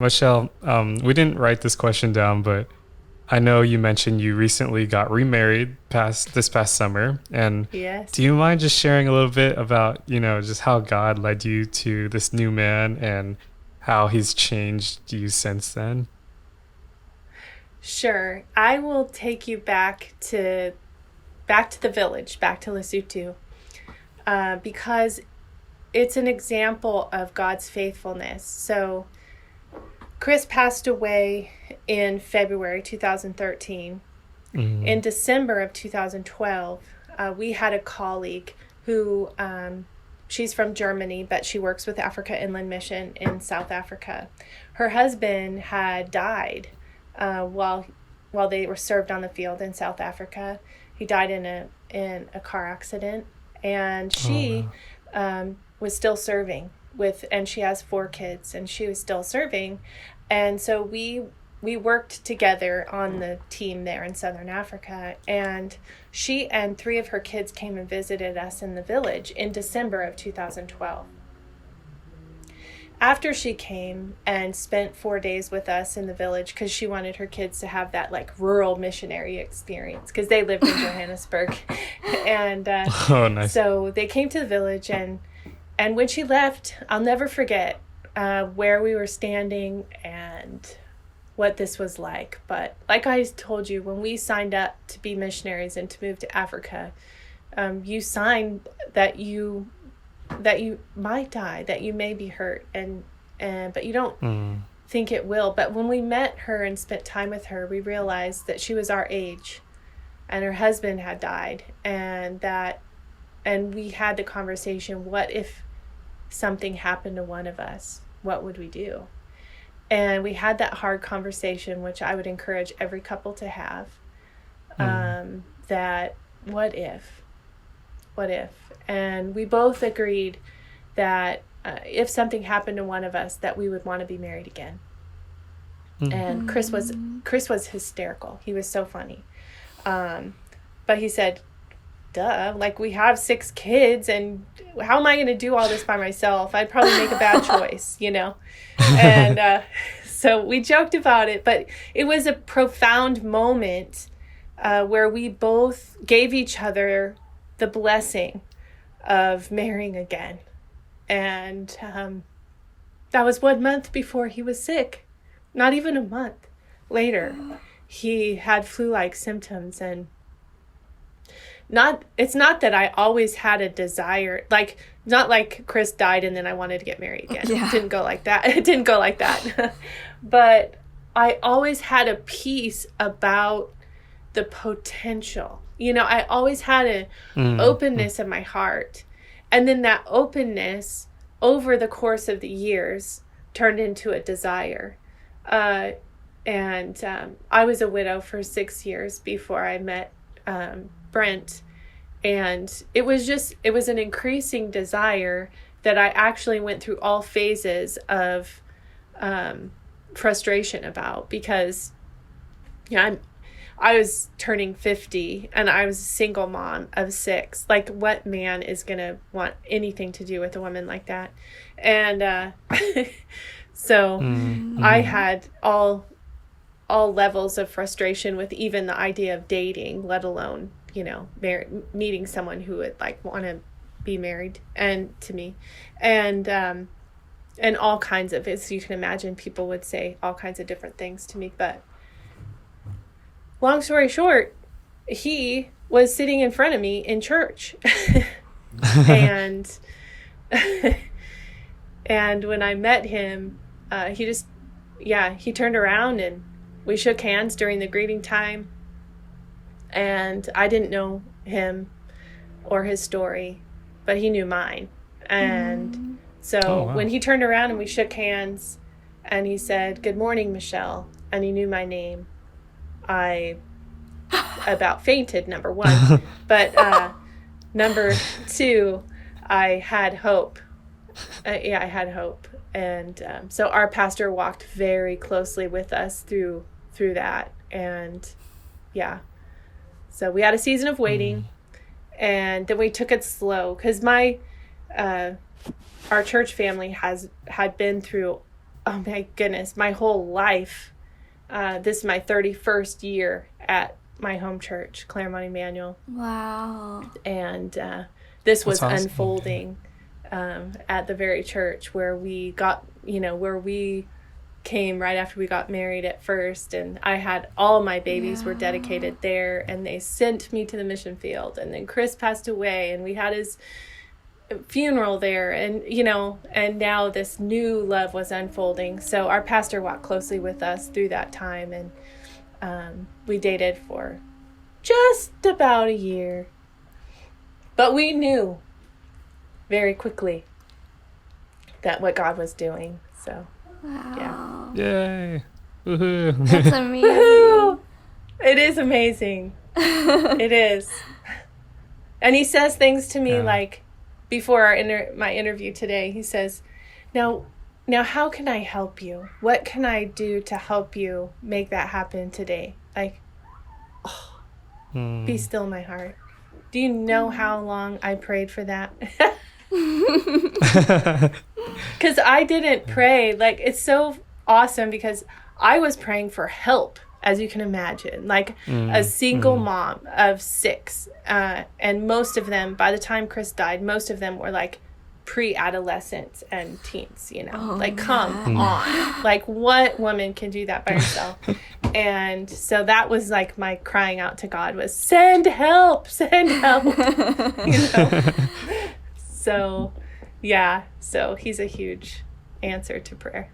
Michelle, we didn't write this question down, but I know you mentioned you recently got remarried past this past summer. And do Yes. you mind just sharing a little bit about, just how God led you to this new man and how he's changed you since then? Sure. I will take you back to the village, back to Lesotho, because it's an example of God's faithfulness. So Chris passed away in February 2013. Mm. In December of 2012, we had a colleague who she's from Germany, but she works with Africa Inland Mission in South Africa. Her husband had died while they were served on the field in South Africa. He died in a car accident, and Oh, she wow. was still serving and she has 4 kids, and she was still serving, and so we worked together on the team there in Southern Africa, and she and 3 of her kids came and visited us in the village in December of 2012. After she came and spent 4 days with us in the village, because she wanted her kids to have that like rural missionary experience, because they lived in Johannesburg. And Oh, nice. so they came to the village, and when she left, I'll never forget where we were standing and what this was like. But like I told you, when we signed up to be missionaries and to move to Africa, you sign that you might die, that you may be hurt, and but you don't Mm. think it will. But when we met her and spent time with her, we realized that she was our age, and her husband had died, and we had the conversation: what if something happened to one of us? What would we do? And we had that hard conversation, which I would encourage every couple to have. Mm. That what if? What if? And we both agreed that if something happened to one of us, that we would want to be married again. Mm. And Chris was hysterical. He was so funny. But he said, duh, like, we have 6 kids, and how am I going to do all this by myself? I'd probably make a bad choice. And so we joked about it, but it was a profound moment where we both gave each other the blessing of marrying again. And that was 1 month before he was sick. Not even a month later, he had flu-like symptoms. And it's not that I always had a desire, like, not like Chris died and then I wanted to get married again. Yeah. It didn't go like that. It didn't go like that. But I always had a peace about the potential. I always had an Mm. Mm. openness in my heart. And then that openness over the course of the years turned into a desire. And I was a widow for 6 years before I met Brent. And it was an increasing desire that I actually went through all phases of frustration about, because I was turning 50, and I was a single mom of 6. Like, what man is going to want anything to do with a woman like that? And so Mm. I Mm. had all levels of frustration with even the idea of dating, let alone, meeting someone who would like want to be married and to me. And all kinds of, as you can imagine, people would say all kinds of different things to me. But long story short, he was sitting in front of me in church. and and when I met him, he turned around and we shook hands during the greeting time. And I didn't know him or his story, but he knew mine. And Oh, so when wow. he turned around and we shook hands and he said, "Good morning, Michelle," and he knew my name, I about fainted, number one. But number two, I had hope. I had hope. And so our pastor walked very closely with us through that. And yeah, so we had a season of Mm. waiting, and then we took it slow, because our church family had been through oh my goodness, my whole life. This is my 31st year at my home church, Claremont Emmanuel. Wow. And this was That's awesome. unfolding at the very church where we got, where we came right after we got married at first. And I had all my babies were dedicated there, and they sent me to the mission field. And then Chris passed away, and we had his funeral there, and and now this new love was unfolding. So our pastor walked closely with us through that time, and we dated for just about a year, but we knew very quickly that what God was doing. So Wow. Yay. Woohoo. That's amazing. Woo-hoo! It is amazing. It is. And he says things to me like, before my interview today, he says, now how can I help you? What can I do to help you make that happen today? Like, be still, my heart. Do you know how long I prayed for that? Because I didn't pray. Like, it's so awesome because I was praying for help, as you can imagine, like a single mom of 6. And most of them, by the time Chris died, most of them were like pre-adolescents and teens, come on. Like, what woman can do that by herself? And so that was like my crying out to God was, send help. So, yeah. So he's a huge answer to prayer.